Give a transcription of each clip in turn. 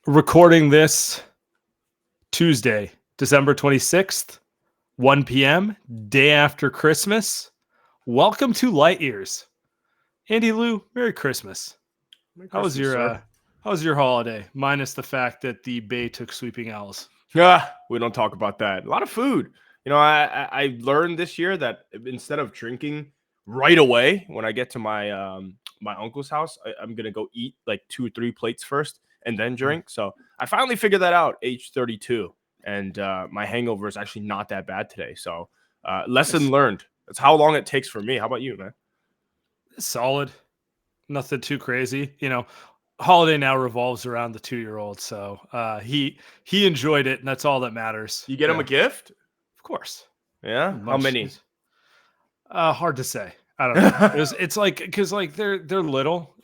Recording this Tuesday, December 26th, 1 p.m., day after Christmas. Welcome to Light Years. Andy Lou, Merry Christmas. How was your holiday? Minus the fact that the Bay took sweeping L's. We don't talk about that. A lot of food. You know, I learned this year that instead of drinking right away when I get to my my uncle's house, I'm gonna go eat like 2 or 3 plates first and then drink. So I finally figured that out, age 32, and my hangover is actually not that bad today. So lesson learned. That's how long it takes for me. How about you, man? Solid. Nothing too crazy. You know, holiday now revolves around the 2-year-old. So he enjoyed it, and that's all that matters. You get him a gift? Of course. Yeah. How many? Hard to say. I don't know. It's like, because like they're little.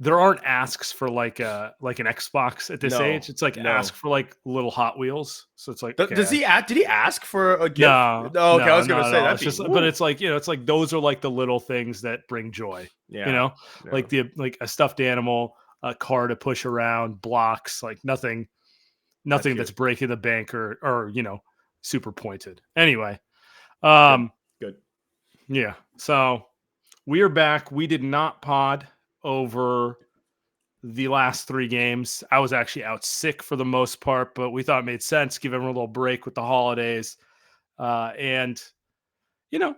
There aren't asks for like an Xbox at this age. It's like ask for like little Hot Wheels. So it's like, does he ask? Did he ask for a gift? No. Okay, I was gonna say that. It's just, but it's like, you know, it's like those are like the little things that bring joy. Yeah. You know, like a stuffed animal, a car to push around, blocks, like nothing that's breaking the bank or you know, super pointed. Anyway, good. Yeah. So we are back. We did not pod over the last 3 games. I was actually out sick for the most part, but we thought it made sense, give everyone a little break with the holidays. And, you know,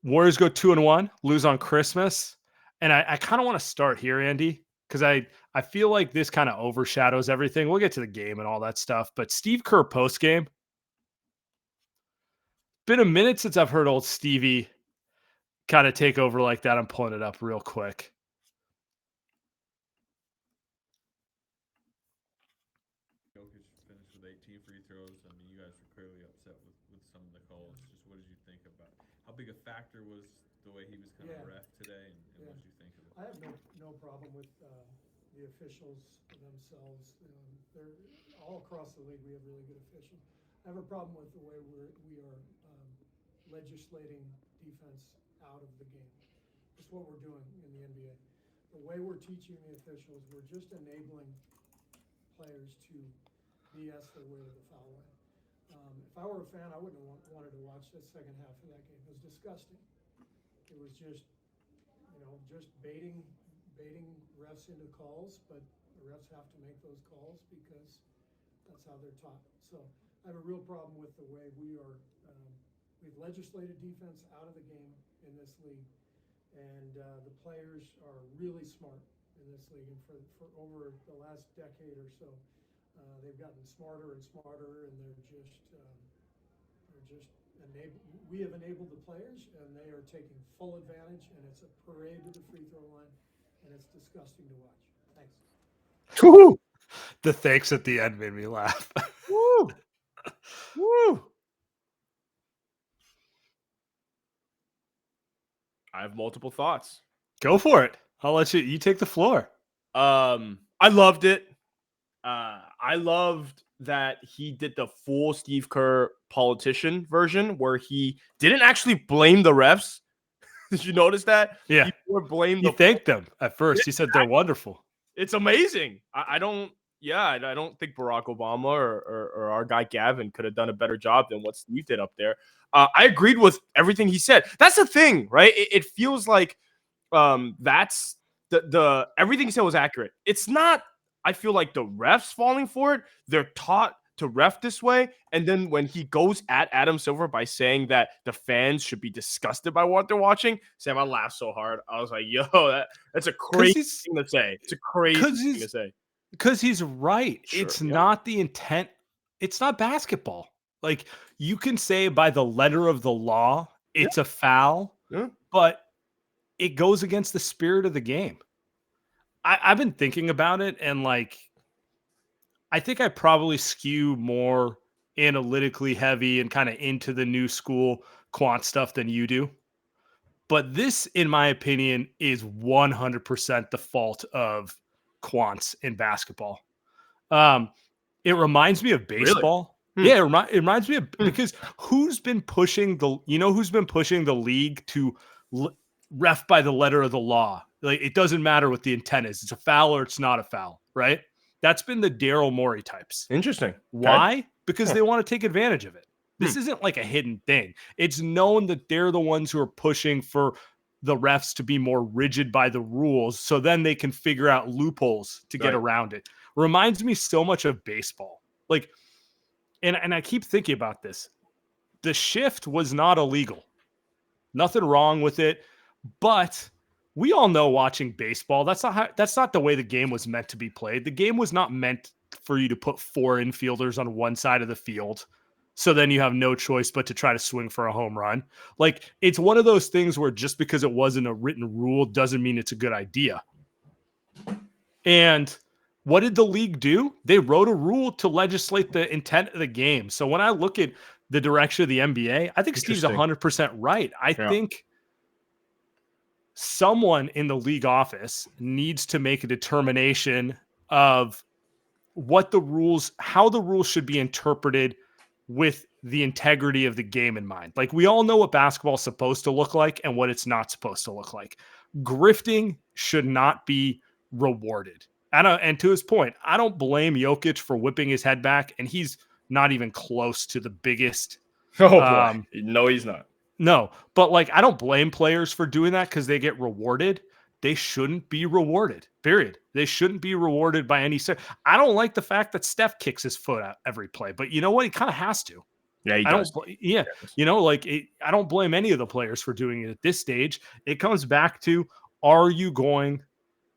Warriors go 2-1, lose on Christmas. And I kind of want to start here, Andy, because I feel like this kind of overshadows everything. We'll get to the game and all that stuff. But Steve Kerr post-game. Been a minute since I've heard old Stevie kind of take over like that. I'm pulling it up real quick. Finished with 18 free throws. I mean, you guys were clearly upset with some of the calls. Just what did you think about how big a factor was the way he was kind of ref today, and what did you think of it? I have no problem with the officials themselves. They're all across the league. We have really good officials. I have a problem with the way we are legislating defense out of the game. That's what we're doing in the NBA. The way we're teaching the officials, we're just enabling players to BS their way to the foul line. If I were a fan, I wouldn't have wanted to watch the second half of that game. It was disgusting. It was just, you know, just baiting refs into calls, but the refs have to make those calls because that's how they're taught. So I have a real problem with the way we've legislated defense out of the game in this league, and the players are really smart in this league, and for over the last decade or so, they've gotten smarter and smarter, and they're just we have enabled the players, and they are taking full advantage, and it's a parade to the free throw line, and it's disgusting to watch. Thanks. Woo! The thanks at the end made me laugh. Woo! Woo! I have multiple thoughts. Go for it. I'll let you take the floor. I loved it. I loved that he did the full Steve Kerr politician version where he didn't actually blame the refs. Did you notice that? Yeah. He thanked them at first. He said they're wonderful. It's amazing. I don't think Barack Obama or our guy Gavin could have done a better job than what Steve did up there. I agreed with everything he said. That's the thing, right? It feels like that's the everything he said was accurate. It's not, I feel like, the refs falling for it. They're taught to ref this way. And then when he goes at Adam Silver by saying that the fans should be disgusted by what they're watching, Sam, I laughed so hard. I was like, yo, that's a crazy thing to say. It's a crazy thing to say. Because he's right. Sure, it's not the intent. It's not basketball. Like, you can say by the letter of the law, it's a foul, but it goes against the spirit of the game. I've been thinking about it, and like, I think I probably skew more analytically heavy and kind of into the new school quant stuff than you do. But this, in my opinion, is 100% the fault of quants in basketball. It reminds me of baseball. Really? Yeah, it reminds me of, because who's been pushing the league to ref by the letter of the law Like, it doesn't matter what the intent is. It's a foul or it's not a foul, right? That's been the Daryl Morey types. Interesting. Why? Because they want to take advantage of it. This isn't like a hidden thing. It's known that they're the ones who are pushing for the refs to be more rigid by the rules, so then they can figure out loopholes to get around it. Reminds me so much of baseball. Like, and I keep thinking about this. The shift was not illegal. Nothing wrong with it, but we all know watching baseball, that's not the way the game was meant to be played. The game was not meant for you to put 4 infielders on one side of the field, so then you have no choice but to try to swing for a home run. Like, it's one of those things where just because it wasn't a written rule doesn't mean it's a good idea. And what did the league do? They wrote a rule to legislate the intent of the game. So when I look at the direction of the NBA, I think Steve's 100% right. I think someone in the league office needs to make a determination of what the rules, how the rules should be interpreted with the integrity of the game in mind. Like, we all know what basketball is supposed to look like and what it's not supposed to look like. Grifting should not be rewarded. And to his point, I don't blame Jokic for whipping his head back, and he's not even close to the biggest. No, he's not. No, but like, I don't blame players for doing that because they get rewarded. They shouldn't be rewarded, period. They shouldn't be rewarded by any set. I don't like the fact that Steph kicks his foot out every play, but you know what? He kind of has to. Yeah, he does. You know, like, I don't blame any of the players for doing it at this stage. It comes back to, are you going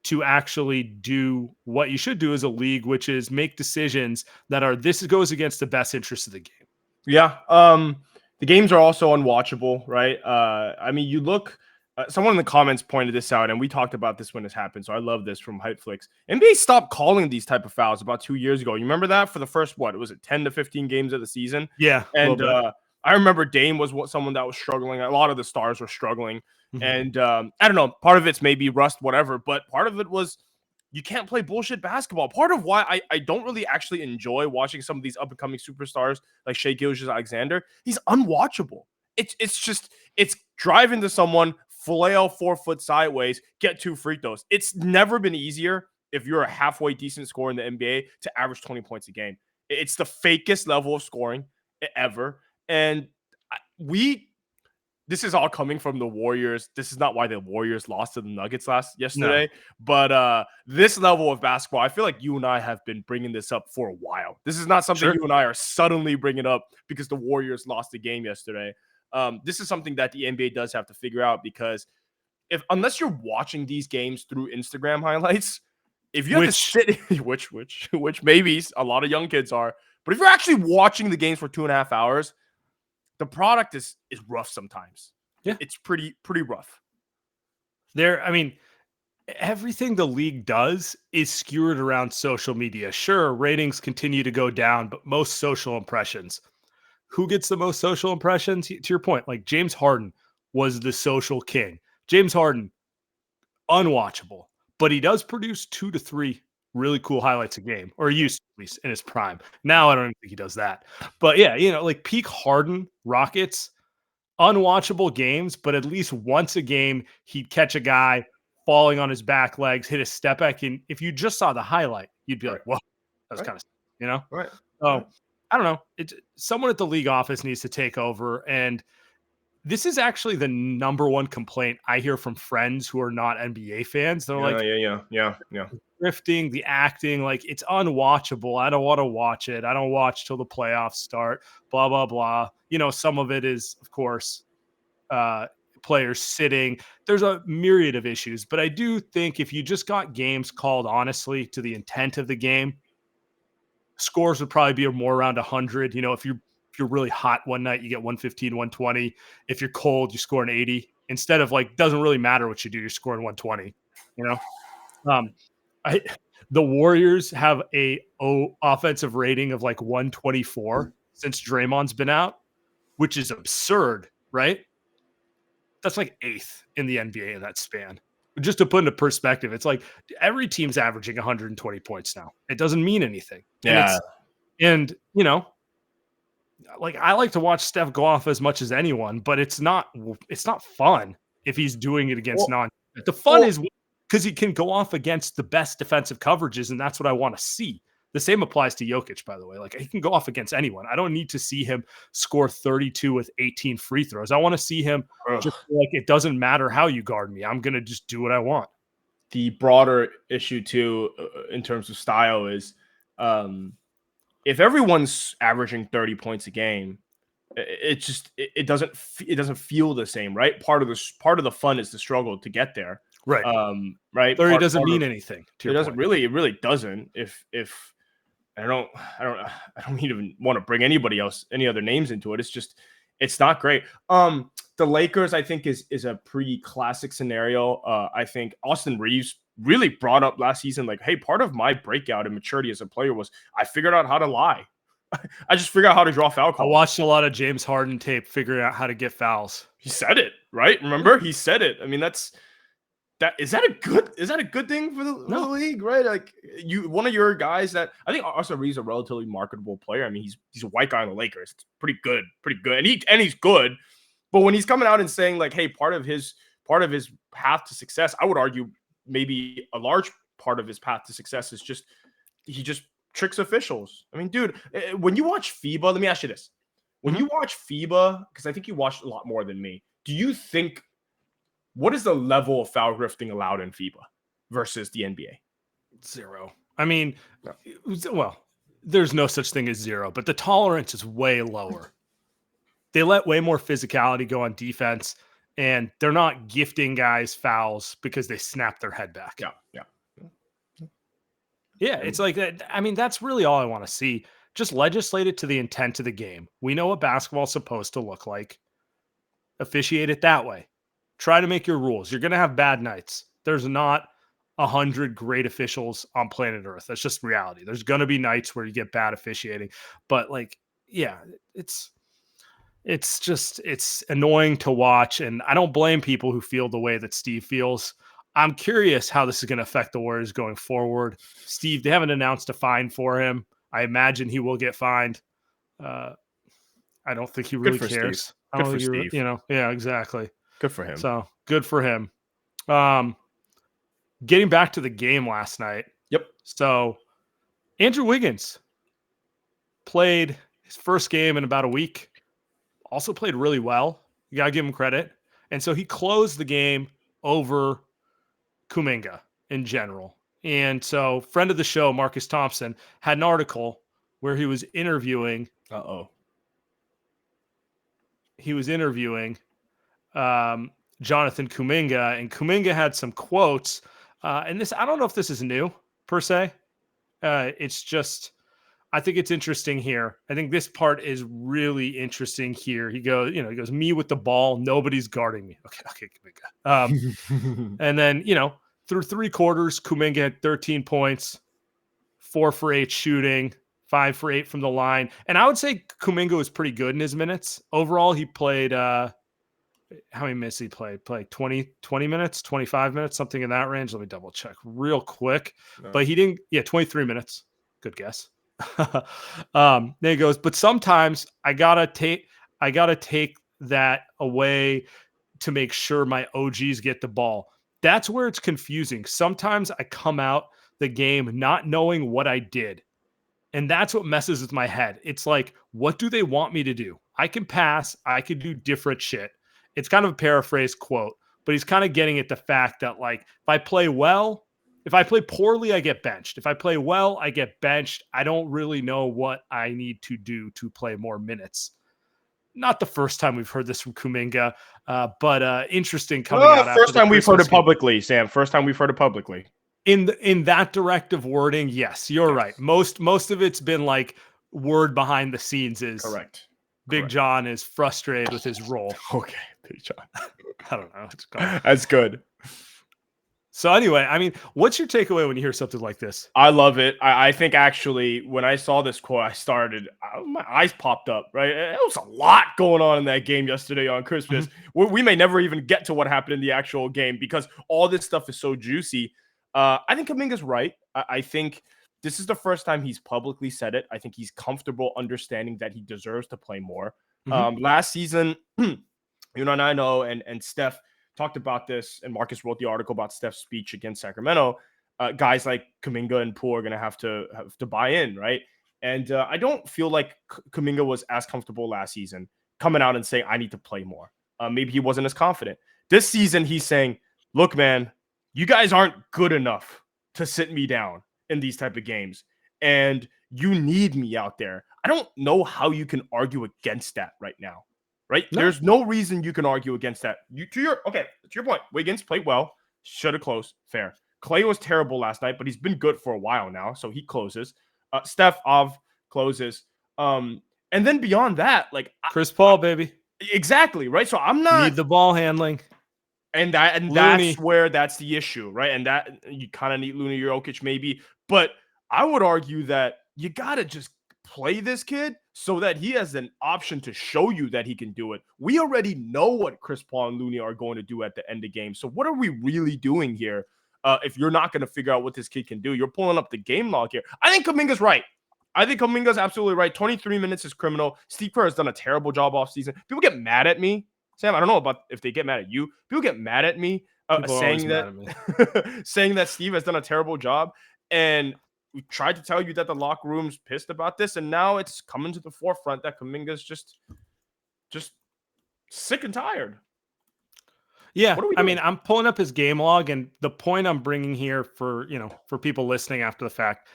to actually do what you should do as a league, which is make decisions that are, this goes against the best interest of the game. Yeah. The games are also unwatchable, right? I mean, you look, someone in the comments pointed this out, and we talked about this when this happened, so I love this from Hypeflix. NBA stopped calling these type of fouls about 2 years ago. You remember that for the first, what was it, 10 to 15 games of the season? Yeah. And I remember Dame was someone that was struggling. A lot of the stars were struggling. Mm-hmm. And I don't know, part of it's maybe rust, whatever, but part of it was you can't play bullshit basketball. Part of why I don't really actually enjoy watching some of these up-and-coming superstars like Shai Gilgeous-Alexander, he's unwatchable. It's drive into someone, flail 4 foot sideways, get 2 free throws. It's never been easier if you're a halfway decent scorer in the NBA to average 20 points a game. It's the fakest level of scoring ever. And this is all coming from the Warriors. This is not why the Warriors lost to the Nuggets yesterday. No. But this level of basketball, I feel like you and I have been bringing this up for a while. This is not something you and I are suddenly bringing up because the Warriors lost the game yesterday. This is something that the NBA does have to figure out, because unless you're watching these games through Instagram highlights, if you have to sit, which maybe a lot of young kids are, but if you're actually watching the games for 2.5 hours, the product is rough sometimes. Yeah, it's pretty rough. I mean, everything the league does is skewered around social media. Sure, ratings continue to go down, but most social impressions. Who gets the most social impressions? To your point, like James Harden was the social king. James Harden, unwatchable, but he does produce 2 to 3 really cool highlights a game, or he used to, at least in his prime. Now I don't even think he does that. But yeah, you know, like peak Harden Rockets, unwatchable games, but at least once a game he'd catch a guy falling on his back legs, hit a step back, and if you just saw the highlight, you'd be like, "Whoa, that was kind of," you know? Right. So I don't know. Someone at the league office needs to take over, and this is actually the number one complaint I hear from friends who are not NBA fans. They're like, yeah. Grifting, the acting, like, it's unwatchable. I don't want to watch it. I don't watch till the playoffs start, blah, blah, blah. You know, some of it is, of course, players sitting. There's a myriad of issues, but I do think if you just got games called honestly to the intent of the game, scores would probably be more around 100. You know, if you're really hot one night, you get 115, 120. If you're cold, you score an 80. Instead of, like, doesn't really matter what you do, you're scoring 120. You know, the Warriors have a offensive rating of like 124 since Draymond's been out, which is absurd, right? That's like 8th in the NBA in that span. Just to put into perspective, it's like every team's averaging 120 points now. It doesn't mean anything. Yeah. And you know, like, I like to watch Steph go off as much as anyone, but it's not fun if he's doing it against the fun is because he can go off against the best defensive coverages, and that's what I want to see. The same applies to Jokic, by the way. Like, he can go off against anyone. I don't need to see him score 32 with 18 free throws. I want to see him just like, it doesn't matter how you guard me. I'm going to just do what I want. The broader issue, too, in terms of style is if everyone's averaging 30 points a game, it doesn't feel the same, right? Part of the fun is the struggle to get there. Right. Right. 30 doesn't mean anything. It doesn't really, it really doesn't. If I don't even want to bring any other names into it. It's not great. The Lakers, I think, is a pretty classic scenario. I think Austin Reeves really brought up last season, like, hey, part of my breakout and maturity as a player was I figured out how to lie. I just figured out how to draw foul calls. I watched a lot of James Harden tape figuring out how to get fouls. He said it, right? Remember? He said it. I mean, is that a good thing for the league, right? Like, one of your guys that I think Austin Reeves is a relatively marketable player. I mean, he's a white guy on the Lakers. It's pretty good. And he's good. But when he's coming out and saying, like, hey, part of his path to success, I would argue maybe a large part of his path to success is he just tricks officials. I mean, dude, when you watch FIBA, let me ask you this. When you watch FIBA, because I think you watched a lot more than me, do you think, what is the level of foul grifting allowed in FIBA versus the NBA? 0. I mean, well, there's no such thing as 0, but the tolerance is way lower. They let way more physicality go on defense, and they're not gifting guys fouls because they snap their head back. Yeah, it's like that. I mean, that's really all I want to see. Just legislate it to the intent of the game. We know what basketball is supposed to look like. Officiate it that way. Try to make your rules. You're going to have bad nights. There's not 100 great officials on planet Earth. That's just reality. There's going to be nights where you get bad officiating. But, like, yeah, it's annoying to watch. And I don't blame people who feel the way that Steve feels. I'm curious how this is going to affect the Warriors going forward. Steve, they haven't announced a fine for him. I imagine he will get fined. I don't think he really cares. Steve. Good for Steve. Yeah, exactly. Good for him. So good for him. Getting back to the game last night. Yep. So Andrew Wiggins played his first game in about a week. Also played really well. You got to give him credit. And so he closed the game over Kuminga in general. And so friend of the show, Marcus Thompson, had an article where he was interviewing. He was interviewing Jonathan Kuminga, and Kuminga had some quotes. And this, I don't know if this is new per se. It's just, I think it's interesting here. I think this part is really interesting here. He goes, me with the ball, nobody's guarding me. Okay, Kuminga. And then, through 3 quarters, Kuminga had 13 points, 4 for 8 shooting, 5 for 8 from the line. And I would say Kuminga was pretty good in his minutes. Overall, he played, how many minutes did he play? Played 20 minutes, 25 minutes, something in that range. Let me double check real quick. No. But he didn't, 23 minutes. Good guess. Then he goes, but sometimes I gotta take that away to make sure my OGs get the ball. That's where it's confusing. Sometimes I come out the game not knowing what I did. And that's what messes with my head. It's like, what do they want me to do? I can pass. I can do different shit. It's kind of a paraphrase quote, but he's kind of getting at the fact that, like, if I play poorly, I get benched. If I play well, I get benched. I don't really know what I need to do to play more minutes. Not the first time we've heard this from Kuminga, but interesting coming out. First time we've heard it publicly, Sam. First time we've heard it publicly. In that directive wording, yes, you're right. Most of it's been like word behind the scenes is correct. Big John is frustrated with his role. Okay, Big John. I don't know. That's good. So anyway, I mean, what's your takeaway when you hear something like this? I love it. I think actually when I saw this quote, my eyes popped up, right? There was a lot going on in that game yesterday on Christmas. Mm-hmm. We may never even get to what happened in the actual game because all this stuff is so juicy. I think Kuminga's right. I think this is the first time he's publicly said it. I think he's comfortable understanding that he deserves to play more. Mm-hmm. Last season, and I know, and Steph talked about this, and Marcus wrote the article about Steph's speech against Sacramento. Guys like Kuminga and Poole are going to have to buy in, right? And I don't feel like Kuminga was as comfortable last season coming out and saying, I need to play more. Maybe he wasn't as confident. This season, he's saying, look, man, you guys aren't good enough to sit me down in these type of games. And you need me out there. I don't know how you can argue against that right now, right? No. There's no reason you can argue against that. To your point, Wiggins played well, should have closed, fair. Clay was terrible last night, but he's been good for a while now, so he closes. Steph closes. And then beyond that, like Chris Paul, baby. Exactly, right? So I'm not need the ball handling. And that's where that's the issue, right? And that you kind of need Looney Jokic maybe, but I would argue that you got to just play this kid so that he has an option to show you that he can do it. We already know what Chris Paul and Looney are going to do at the end of game. So what are we really doing here? If you're not going to figure out what this kid can do, you're pulling up the game log here. I think Kuminga's right. I think Kuminga's absolutely right. 23 minutes is criminal. Steve Kerr has done a terrible job off season. People get mad at me. Sam, I don't know about if they get mad at you. People get mad at me saying that Steve has done a terrible job. And we tried to tell you that the locker room's pissed about this, and now it's coming to the forefront that Kuminga's just sick and tired. Yeah, I mean, I'm pulling up his game log, and the point I'm bringing here for people listening after the fact,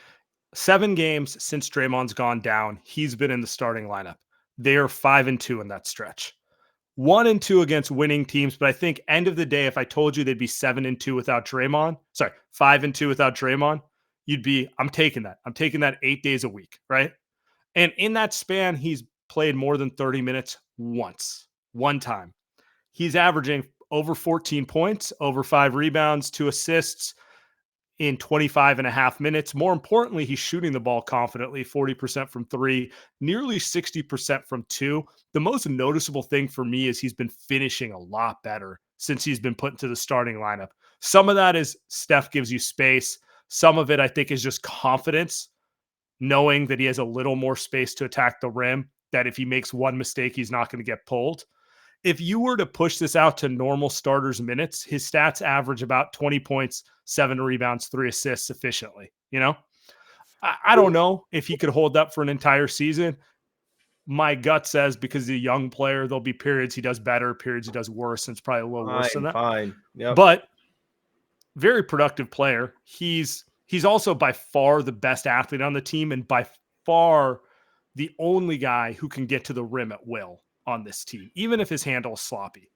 7 games since Draymond's gone down, he's been in the starting lineup. They are 5-2 in that stretch. 1-2 against winning teams, but I think end of the day, if I told you they'd be 7-2 without Draymond, 5-2 without Draymond, you'd be, I'm taking that. I'm taking that 8 days a week, right? And in that span, he's played more than 30 minutes one time. He's averaging over 14 points, over 5 rebounds, 2 assists in 25 and a half minutes. More importantly, he's shooting the ball confidently, 40% from 3, nearly 60% from 2. The most noticeable thing for me is he's been finishing a lot better since he's been put into the starting lineup. Some of that is Steph gives you space. Some of it, I think, is just confidence, knowing that he has a little more space to attack the rim, that if he makes one mistake, he's not going to get pulled. If you were to push this out to normal starters minutes, his stats average about 20 points, 7 rebounds, 3 assists efficiently. I don't know if he could hold up for an entire season. My gut says because he's a young player, there'll be periods he does better, periods he does worse, and it's probably a little worse than that. Fine. Yep. But very productive player. He's also by far the best athlete on the team, and by far the only guy who can get to the rim at will on this team, even if his handle is sloppy.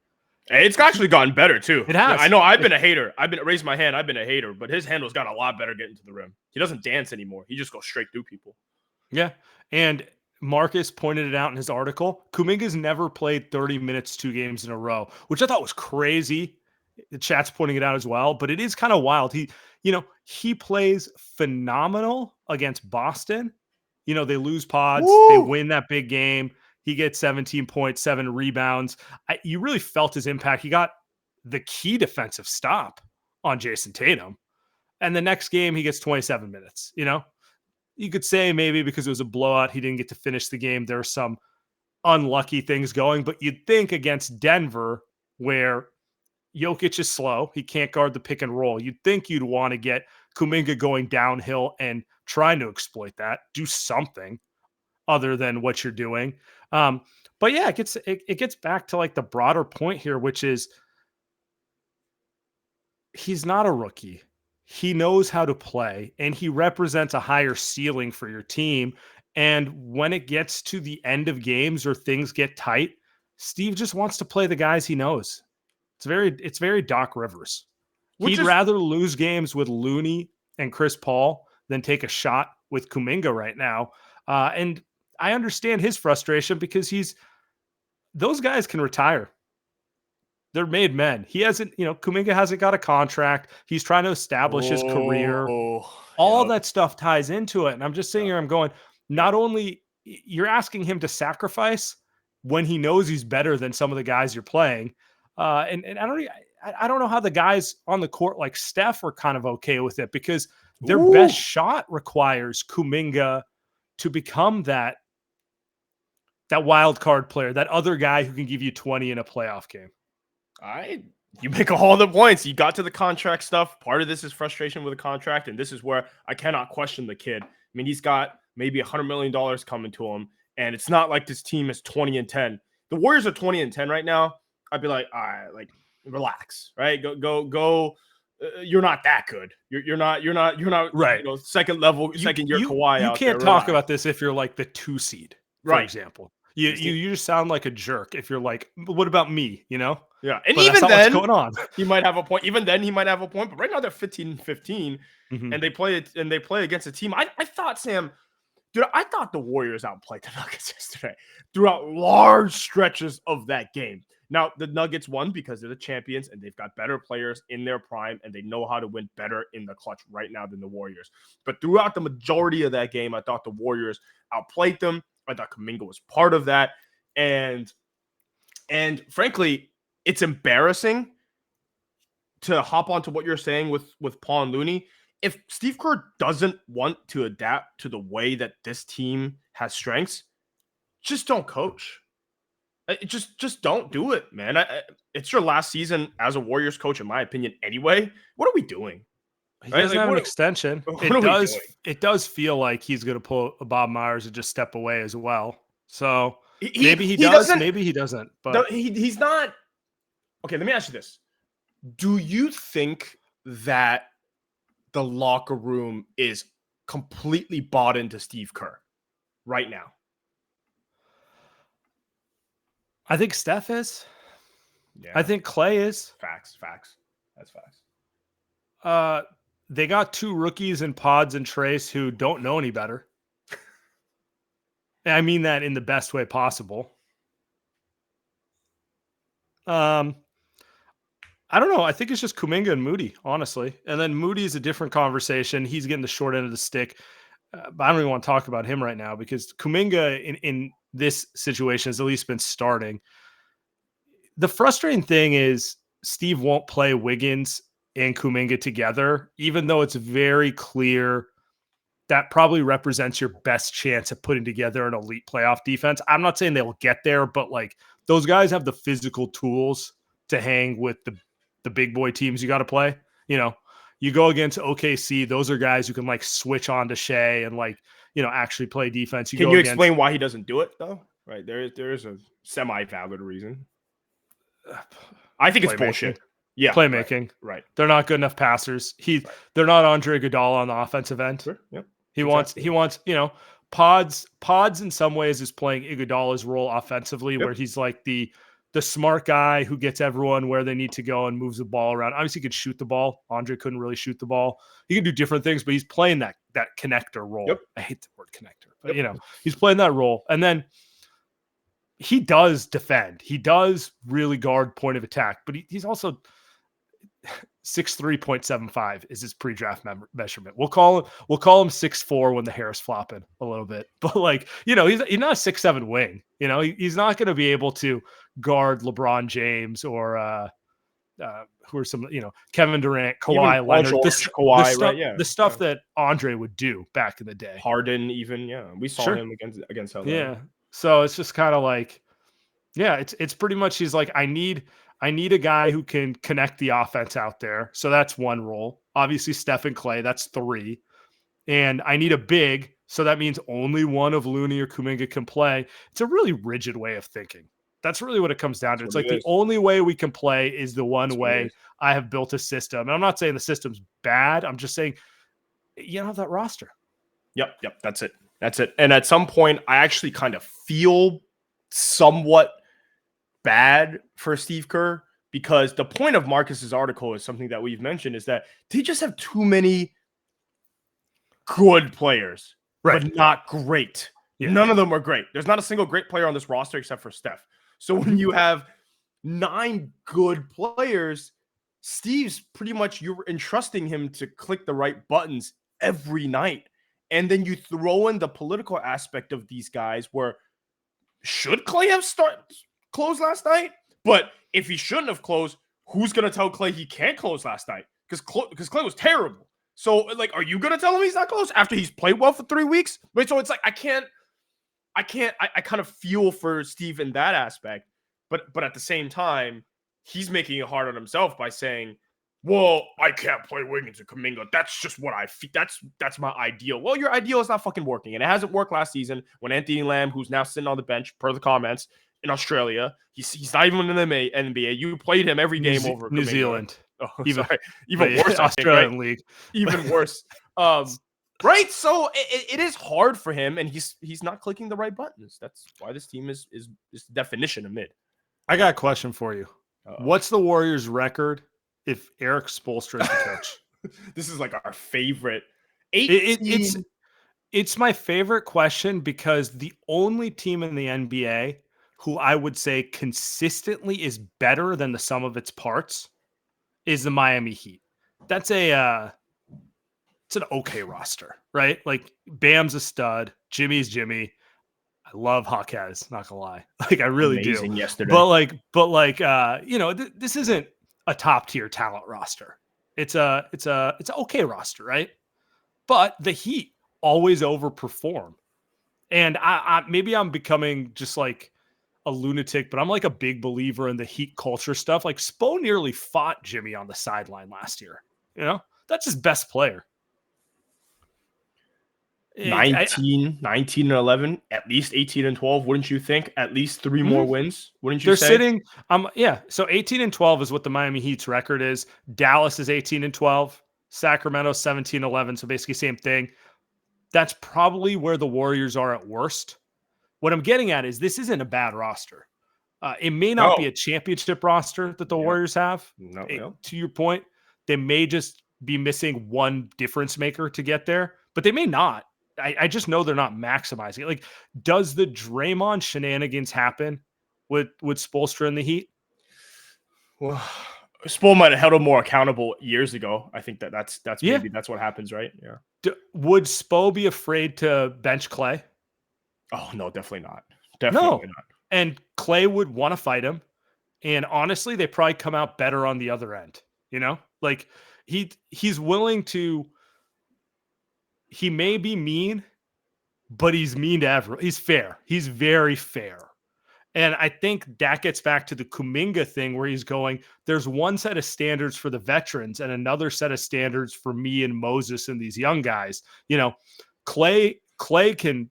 It's actually gotten better too. It has. I know I've been a hater. Raised my hand. I've been a hater, but his handle's got a lot better getting to the rim. He doesn't dance anymore. He just goes straight through people. Yeah. And Marcus pointed it out in his article. Kuminga's never played 30 minutes 2 games in a row, which I thought was crazy. The chat's pointing it out as well, but it is kind of wild. He plays phenomenal against Boston. They lose Podz. They win that big game. He gets 17 points, 7 rebounds. You really felt his impact. He got the key defensive stop on Jason Tatum. And the next game, he gets 27 minutes. You could say maybe because it was a blowout, he didn't get to finish the game. There are some unlucky things going. But you'd think against Denver, where Jokic is slow, he can't guard the pick and roll, you'd think you'd want to get Kuminga going downhill and trying to exploit that, do something other than what you're doing. But yeah, it gets back to like the broader point here, which is he's not a rookie. He knows how to play, and he represents a higher ceiling for your team. And when it gets to the end of games or things get tight, Steve just wants to play the guys he knows. It's very Doc Rivers. He'd rather lose games with Looney and Chris Paul than take a shot with Kuminga right now. And I understand his frustration because those guys can retire. They're made men. He hasn't, Kuminga hasn't got a contract. He's trying to establish his career. All that stuff ties into it. And I'm just sitting here, I'm going, not only you're asking him to sacrifice when he knows he's better than some of the guys you're playing. And I don't know how the guys on the court like Steph are kind of okay with it, because their best shot requires Kuminga to become that wild card player, that other guy who can give you 20 in a playoff game. I you make all the points. You got to the contract stuff. Part of this is frustration with the contract, and this is where I cannot question the kid. I mean, he's got maybe $100 million coming to him, and it's not like this team is 20-10. The Warriors are 20-10 right now. I'd be like, all right, like relax, right? Go. You're not that good. You're not right. Second year Kawhi. You can't talk about this if you're like the 2 seed, for right? Example. You just sound like a jerk if you're like, what about me? Yeah, and but even then, what's going on. He might have a point. Even then, he might have a point. But right now, they're 15-15, and they play against a team. I thought, Sam, dude, I thought the Warriors outplayed the Nuggets yesterday throughout large stretches of that game. Now, the Nuggets won because they're the champions, and they've got better players in their prime, and they know how to win better in the clutch right now than the Warriors. But throughout the majority of that game, I thought the Warriors outplayed them. I thought Kuminga was part of that. And frankly, it's embarrassing to hop onto what you're saying with Paul and Looney. If Steve Kerr doesn't want to adapt to the way that this team has strengths, just don't coach. Just don't do it, man. It's your last season as a Warriors coach, in my opinion, anyway. What are we doing? He doesn't have an extension. It does feel like he's going to pull a Bob Myers and just step away as well. So maybe he does, maybe he doesn't. But he's not. Okay, let me ask you this. Do you think that the locker room is completely bought into Steve Kerr right now? I think Steph is. Yeah. I think Clay is. Facts. That's facts. They got 2 rookies in Podz and Trace who don't know any better. And I mean that in the best way possible. I don't know. I think it's just Kuminga and Moody, honestly. And then Moody is a different conversation. He's getting the short end of the stick. But I don't even want to talk about him right now because Kuminga in this situation has at least been starting. The frustrating thing is Steve won't play Wiggins and Kuminga together, even though it's very clear that probably represents your best chance at putting together an elite playoff defense. I'm not saying they'll get there, but like those guys have the physical tools to hang with the big boy teams you got to play. You go against OKC, those are guys who can like switch on to Shea and like, actually play defense. Can you explain why he doesn't do it though? Right. There is a semi-valid reason. I think it's bullshit. Yeah. Playmaking. Right. They're not good enough passers. They're not Andre Iguodala on the offensive end. Sure. Yep. He wants, Podz in some ways is playing Iguodala's role offensively, where he's like the smart guy who gets everyone where they need to go and moves the ball around. Obviously, he could shoot the ball. Andre couldn't really shoot the ball. He can do different things, but he's playing that connector role. Yep. I hate the word connector, but he's playing that role. And then he does defend. He does really guard point of attack, but he's also 6'3.75 is his pre-draft measurement. We'll call him 6'4" when the hair is flopping a little bit, but like, he's not a 6'7" wing. He's not going to be able to guard LeBron James or who are some, Kevin Durant, Kawhi Leonard, the stuff that Andre would do back in the day. Harden, even, we saw him against LA. Yeah, so it's just kind of like, it's pretty much he's like, I need a guy who can connect the offense out there. So that's one role. Obviously, Steph and Clay, that's 3. And I need a big, so that means only one of Looney or Kuminga can play. It's a really rigid way of thinking. That's really what it comes down to. It's like the only way we can play is the one way I have built a system. And I'm not saying the system's bad. I'm just saying you don't have that roster. Yep. That's it. And at some point, I actually kind of feel somewhat bad for Steve Kerr, because the point of Marcus's article is something that we've mentioned, is that they just have too many good players, but not great. Yeah. None of them are great. There's not a single great player on this roster except for Steph. So when you have 9 good players, Steve's pretty much, you're entrusting him to click the right buttons every night. And then you throw in the political aspect of these guys, where should Clay have closed last night? But if he shouldn't have closed, who's going to tell Clay he can't close last night? Because Clay was terrible. So, like, are you going to tell him he's not close after he's played well for 3 weeks? But so it's like, I kind of feel for Steve in that aspect. But at the same time, he's making it hard on himself by saying, well, I can't play Wiggins and Kuminga. That's just what I feel. That's my ideal. Well, your ideal is not fucking working. And it hasn't worked last season when Anthony Lamb, who's now sitting on the bench, per the comments, in Australia, he's not even in the NBA. You played him every game over New Kuminga. Zealand. Oh, Even, sorry. Even worse, Australian League. Even worse. Right? So it is hard for him, and he's not clicking the right buttons. That's why this team is the definition of mid. I got a question for you. What's the Warriors' record if Eric Spoelstra is the coach? This is like our favorite. It's my favorite question because the only team in the NBA who I would say consistently is better than the sum of its parts is the Miami Heat. That's it's an okay roster, right? Like Bam's a stud, Jimmy's Jimmy. I love Hawkeyes, not gonna lie. Like I really Amazing do. Yesterday. But like this isn't a top tier talent roster. It's a okay roster, right? But the Heat always overperform. And I maybe I'm becoming just like a lunatic, but I'm like a big believer in the Heat culture stuff. Like Spo nearly fought Jimmy on the sideline last year. You know, that's his best player. 19 and 11, at least 18 and 12. Wouldn't you think? At least 3 more wins. Wouldn't you say? They're sitting. So 18 and 12 is what the Miami Heat's record is. Dallas is 18 and 12. Sacramento 17 11. So basically same thing. That's probably where the Warriors are at worst. What I'm getting at is this isn't a bad roster. It may not be a championship roster that the Warriors have. To your point, they may just be missing one difference maker to get there, but they may not. I just know they're not maximizing it. Like, does the Draymond shenanigans happen with Spoelstra in the Heat? Well, Spo might have held him more accountable years ago. I think that's maybe that's what happens, right? Yeah. Would Spo be afraid to bench Clay? Oh no, definitely not. Definitely not. And Clay would want to fight him. And honestly, they probably come out better on the other end. You know, like he's willing to. He may be mean, but he's mean to everyone. He's fair. He's very fair. And I think that gets back to the Kuminga thing where he's going, there's one set of standards for the veterans and another set of standards for me and Moses and these young guys. You know, Clay can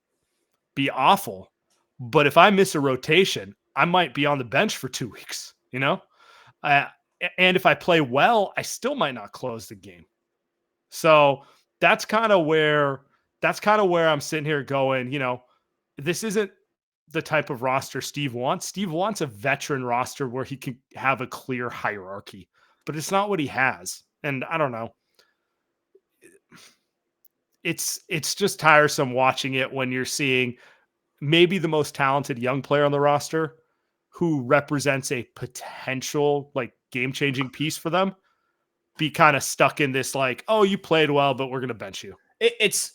be awful, but if I miss a rotation, I might be on the bench for 2 weeks, you know? And if I play well, I still might not close the game. So that's kind of where I'm sitting here going, you know, this isn't the type of roster Steve wants. Steve wants a veteran roster where he can have a clear hierarchy, but it's not what he has. And I don't know. It's just tiresome watching it when you're seeing maybe the most talented young player on the roster who represents a potential like game-changing piece for them be kind of stuck in this like, oh, you played well, but we're going to bench you. It's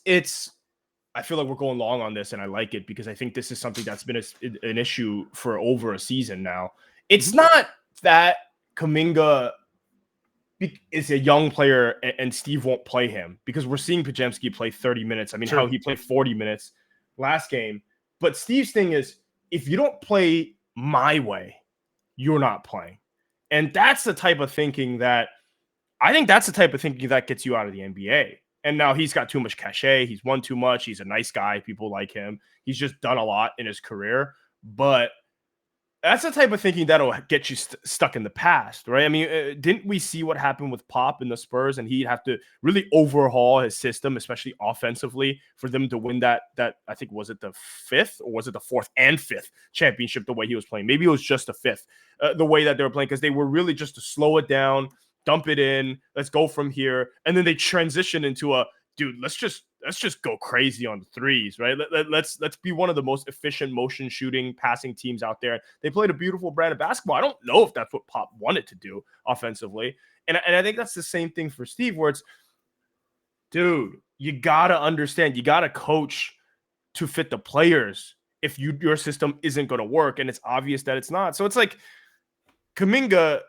I feel like we're going long on this and I like it because I think this is something that's been an issue for over a season now. It's not that Kuminga is a young player and Steve won't play him because we're seeing Podziemski play 30 minutes. I mean, how he played 40 minutes last game. But Steve's thing is, if you don't play my way, you're not playing. And that's the type of thinking that I think that's the type of thinking that gets you out of the NBA. And now he's got too much cachet. He's won too much. He's a nice guy. People like him. He's just done a lot in his career. But that's the type of thinking that'll get you stuck in the past, right? I mean, didn't we see what happened with Pop in the Spurs? And he'd have to really overhaul his system, especially offensively, for them to win that I think, was it the 5th or was it the 4th and 5th championship the way he was playing? Maybe it was just the 5th, the way that they were playing, because they were really just to slow it down, dump it in, let's go from here. And then they transition into dude, let's just go crazy on the threes, right? Let's be one of the most efficient motion shooting passing teams out there. They played a beautiful brand of basketball. I don't know if that's what Pop wanted to do offensively. And I think that's the same thing for Steve, where it's, dude, you got to understand, you got to coach to fit the players if your system isn't going to work. And it's obvious that it's not. So it's like Kuminga,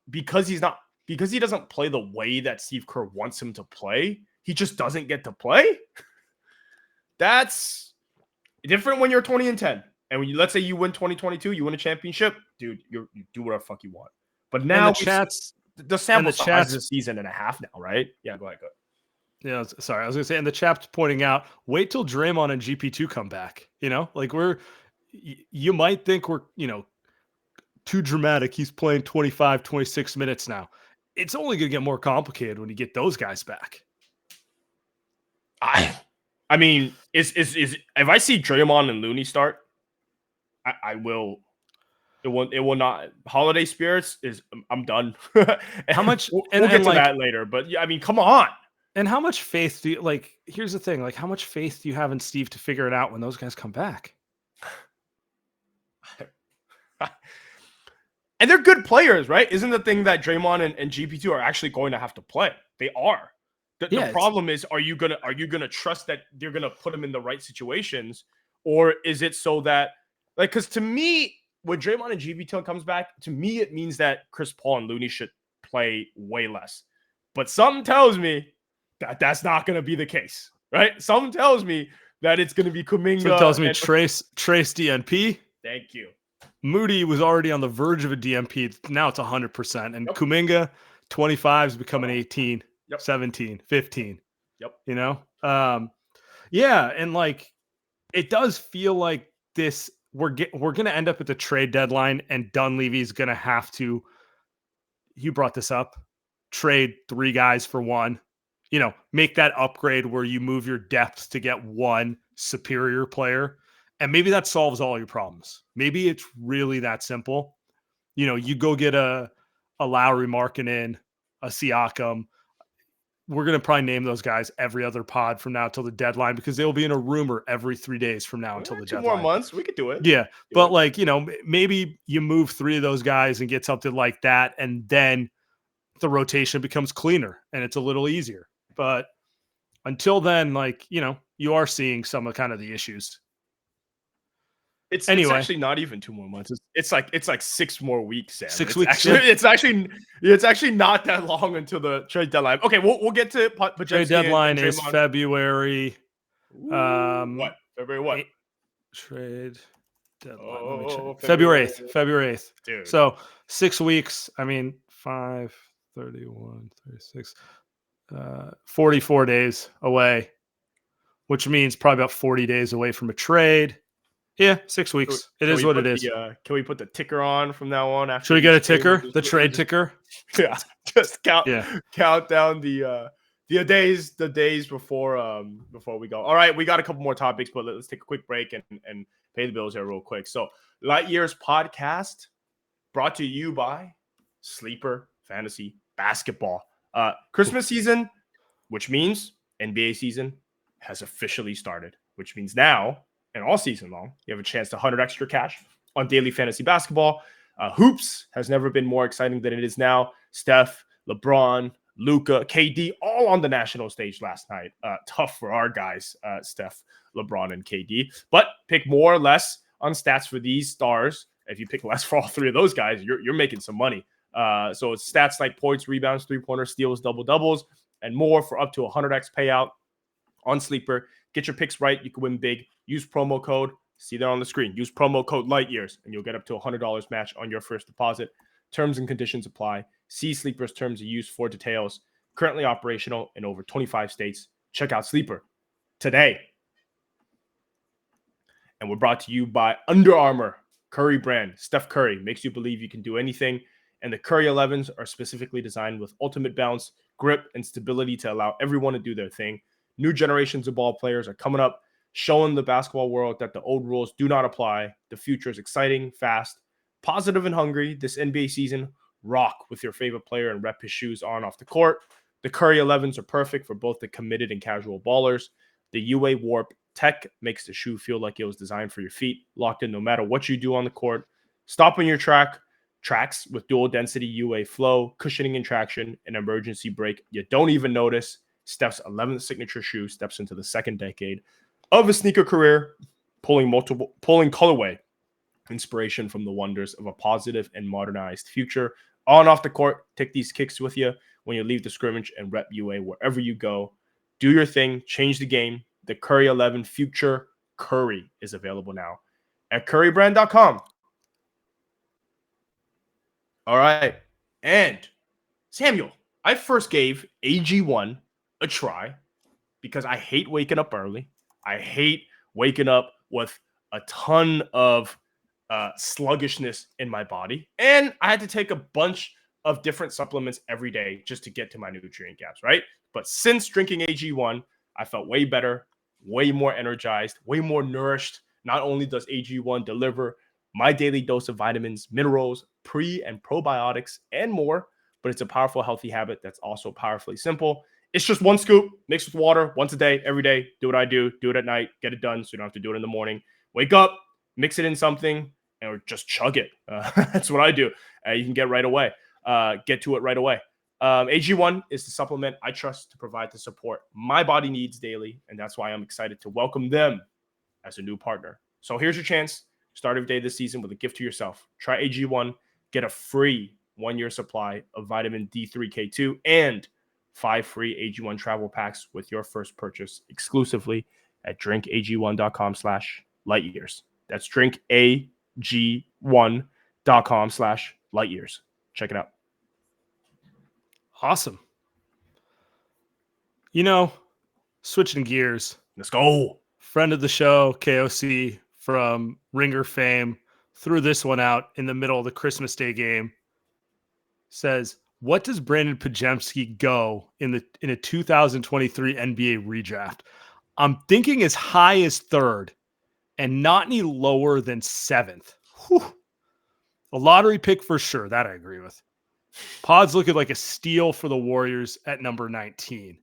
because he doesn't play the way that Steve Kerr wants him to play, he just doesn't get to play. That's different when you're 20 and 10. And when let's say you win 2022, you win a championship, dude, you do whatever the fuck you want. But now the sample size is a season and a half now, right? Yeah, go ahead. Yeah, sorry. I was going to say, and the chat's pointing out, wait till Draymond and GP2 come back. Like you might think we're, too dramatic. He's playing 25, 26 minutes now. It's only going to get more complicated when you get those guys back. I mean, is if I see Draymond and Looney start, I will. It will not. Holiday spirits I'm done. How much? We'll get to that later. But yeah, I mean, come on. And how much faith do you Here's the thing: how much faith do you have in Steve to figure it out when those guys come back? And they're good players, right? Isn't the thing that Draymond and GP2 are actually going to have to play? They are. The problem is, are you gonna trust that they're gonna put them in the right situations, or is it so that because to me, when Draymond and GP2 comes back, to me it means that Chris Paul and Looney should play way less. But something tells me that that's not going to be the case, right? Something tells me that it's going to be Kuminga. So it tells me Trace DNP. Thank you. Moody was already on the verge of a DNP. Now it's 100%. And Kuminga, 25 is becoming 18, 17, 15. Yep. Yeah. And it does feel like this, we're going to end up at the trade deadline and Dunleavy's going to have to, you brought this up, trade 3 guys for 1, make that upgrade where you move your depth to get 1 superior player. And maybe that solves all your problems. Maybe it's really that simple. You go get a Lowry Markkanen, a Siakam. We're going to probably name those guys every other pod from now till the deadline because they'll be in a rumor every 3 days from now until the deadline. 2 more months. We could do it. Yeah. But maybe you move 3 of those guys and get something like that. And then the rotation becomes cleaner and it's a little easier. But until then, you are seeing some of kind of the issues. It's actually not even 2 more months. It's like 6 more weeks, Sam. 6 weeks. It's actually not that long until the trade deadline. Okay, we'll get to Podziemski. Trade deadline is February. What? February what? Trade deadline. February 8th. February 8th. Dude. So 6 weeks. I mean, 5, 31, 36, 44 days away, which means probably about 40 days away from a trade. Yeah, 6 weeks. It is what it is. Can we put the ticker on from now on? Should we get a ticker? The trade ticker? Yeah, just count down the days before we go. All right, we got a couple more topics, but let's take a quick break and pay the bills here real quick. So, Light Years podcast brought to you by Sleeper Fantasy Basketball. Christmas season, which means NBA season, has officially started, which means now and all season long, you have a chance to 100 extra cash on daily fantasy basketball. Hoops has never been more exciting than it is now. Steph, LeBron, Luka, KD, all on the national stage last night. Tough for our guys, Steph, LeBron, and KD. But pick more or less on stats for these stars. If you pick less for all 3 of those guys, you're making some money. So it's stats like points, rebounds, 3-pointers, steals, double-doubles, and more for up to 100x payout on Sleeper. Get your picks right. You can win big. Use promo code. See that on the screen. Use promo code LIGHTYEARS, and you'll get up to $100 match on your first deposit. Terms and conditions apply. See Sleeper's terms of use for details. Currently operational in over 25 states. Check out Sleeper today. And we're brought to you by Under Armour. Curry brand. Steph Curry makes you believe you can do anything. And the Curry 11s are specifically designed with ultimate bounce, grip, and stability to allow everyone to do their thing. New generations of ball players are coming up, showing the basketball world that the old rules do not apply. The future is exciting, fast, positive, and hungry. This NBA season, rock with your favorite player and rep his shoes on off the court. The Curry 11s are perfect for both the committed and casual ballers. The UA Warp tech makes the shoe feel like it was designed for your feet, locked in no matter what you do on the court. Stop on your tracks with dual density UA flow, cushioning and traction, and emergency brake. You don't even notice. Steph's 11th signature shoe steps into the second decade of a sneaker career, pulling colorway inspiration from the wonders of a positive and modernized future. On and off the court, take these kicks with you when you leave the scrimmage and rep UA wherever you go. Do your thing, change the game. The Curry 11 Future Curry is available now at currybrand.com. All right, And Samuel, I first gave AG1 a try because I hate waking up early. I hate waking up with a ton of sluggishness in my body. And I had to take a bunch of different supplements every day just to get to my nutrient gaps, right? But since drinking AG1, I felt way better, way more energized, way more nourished. Not only does AG1 deliver my daily dose of vitamins, minerals, pre and probiotics, and more, but it's a powerful, healthy habit that's also powerfully simple. It's just one scoop mixed with water once a day, every day. Do what I do it at night, get it done so you don't have to do it in the morning. Wake up, mix it in something, or just chug it. That's what I do. You can get right away. Get to it right away. AG1 is the supplement I trust to provide the support my body needs daily, and that's why I'm excited to welcome them as a new partner. So here's your chance. Start every day this season with a gift to yourself. Try AG1. Get a free 1-year supply of vitamin D3K2 and 5 free AG1 travel packs with your first purchase exclusively at drinkag1.com/lightyears. That's drinkag1.com/lightyears. Check it out. Awesome. Switching gears. Let's go. Friend of the show, KOC from Ringer fame, threw this one out in the middle of the Christmas Day game. Says, what does Brandin Podziemski go in a 2023 NBA redraft? I'm thinking as high as 3rd and not any lower than 7th. Whew. A lottery pick for sure. That I agree with. Pod's looking like a steal for the Warriors at number 19.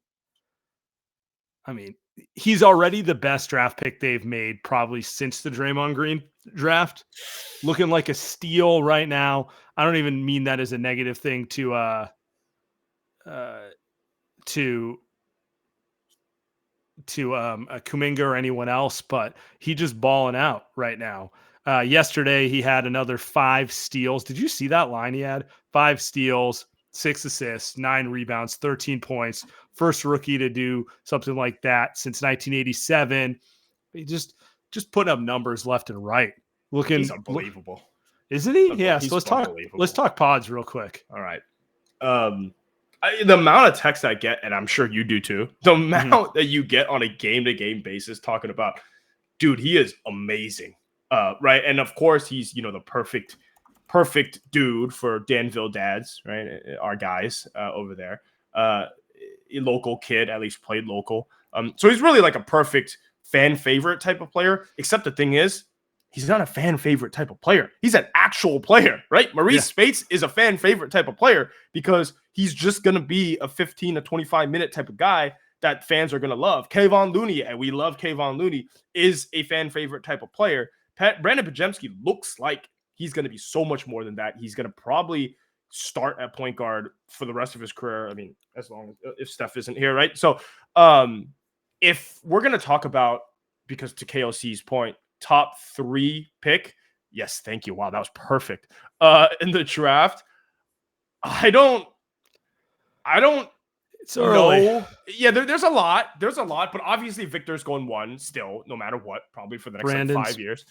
I mean, he's already the best draft pick they've made probably since the Draymond Green draft. Looking like a steal right now. I don't even mean that as a negative thing to Kuminga or anyone else, but he just balling out right now. Yesterday, he had another 5 steals. Did you see that line he had? 5 steals, 6 assists, 9 rebounds, 13 points. First rookie to do something like that since 1987. He just putting up numbers left and right. He's unbelievable. Isn't he? Yeah. So let's talk Podz real quick. All right. The amount of text I get, and I'm sure you do too, the amount that you get on a game-to-game basis talking about, dude, he is amazing. Right. And of course, he's, the perfect dude for Danville dads, right? Our guys over there. A local kid, at least played local. So he's really like a perfect fan favorite type of player, except the thing is, he's not a fan favorite type of player. He's an actual player, right? Maurice Spates is a fan favorite type of player because he's just going to be a 15 to 25 minute type of guy that fans are going to love. Kayvon Looney, and we love Kayvon Looney, is a fan favorite type of player. Brandin Podziemski looks like he's going to be so much more than that. He's going to probably start at point guard for the rest of his career. I mean, as long as if Steph isn't here, right? So if we're going to talk about, because to KOC's point, top 3 pick, yes, thank you. Wow, that was perfect. In the draft, I don't it's early. know. Yeah, there's a lot, but obviously Victor's going 1 still, no matter what, probably for the next 5 years.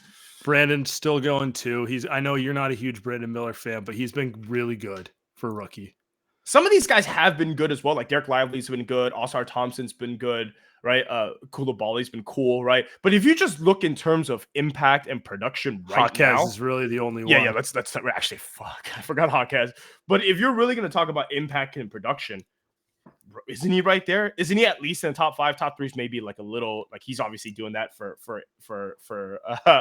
Brandon's still going 2. I know you're not a huge Brandon Miller fan, but he's been really good for rookie. Some of these guys have been good as well. Like Derek Lively's been good. Osar Thompson's been good, right? Koulibaly's been cool, right? But if you just look in terms of impact and production right now, Hawkes is really the only one. Yeah, that's actually, fuck, I forgot Hawkes. But if you're really going to talk about impact and production, isn't he right there? Isn't he at least in the top 5? Top 3 is maybe like a little, like he's obviously doing that for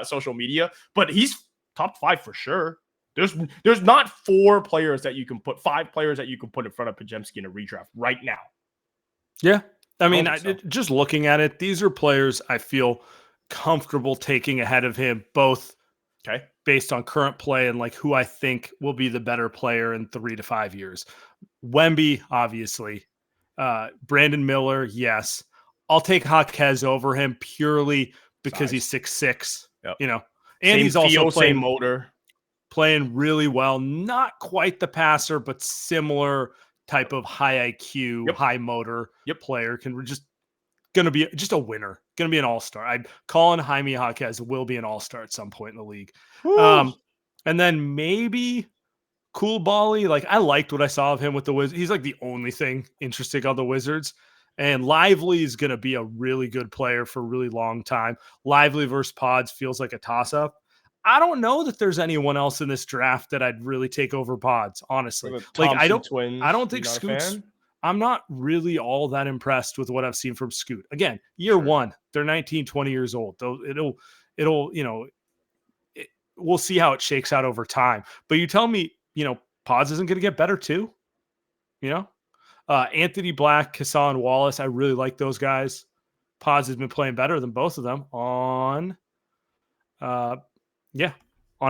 social media, but he's top 5 for sure. There's not 4 players that you can put, 5 players that you can put in front of Podziemski in a redraft right now. Yeah. I mean, just looking at it, these are players I feel comfortable taking ahead of him, both based on current play and like who I think will be the better player in 3 to 5 years. Wemby, obviously. Brandon Miller, yes. I'll take Hawkes over him purely because he's 6'6", and he's also same motor. Playing really well. Not quite the passer, but similar type of high IQ, high motor player. Going to be just a winner. Going to be an all-star. I'm calling Jaime Hawkes will be an all-star at some point in the league. And then maybe cool bally. Like I liked what I saw of him with the Wizards. He's like the only thing interesting on the Wizards. And Lively is going to be a really good player for a really long time. Lively versus Podz feels like a toss-up. I don't know that there's anyone else in this draft that I'd really take over Podz, honestly. Like I don't think Scoot's. I'm not really all that impressed with what I've seen from Scoot. Again, year one, they're 19, 20 years old. It'll we'll see how it shakes out over time. But you tell me, Podz isn't going to get better too, Anthony Black, Hassan Wallace. I really like those guys. Podz has been playing better than both of them on a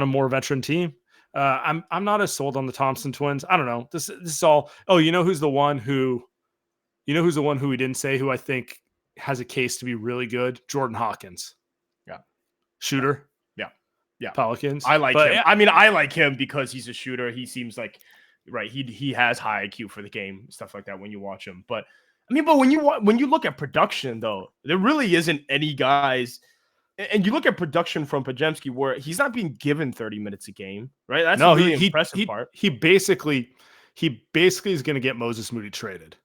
more veteran team. I'm not as sold on the Thompson twins. I don't know. This is all. Oh, who's the one who we didn't say who I think has a case to be really good? Jordan Hawkins. Yeah. Shooter. Yeah. Pelicans. I like him. I mean, I like him because he's a shooter. He seems like he has high IQ for the game, stuff like that when you watch him. But when you look at production though, there really isn't any guys. And you look at production from Podziemski where he's not being given 30 minutes a game, right? That's the really impressive part. He basically is going to get Moses Moody traded.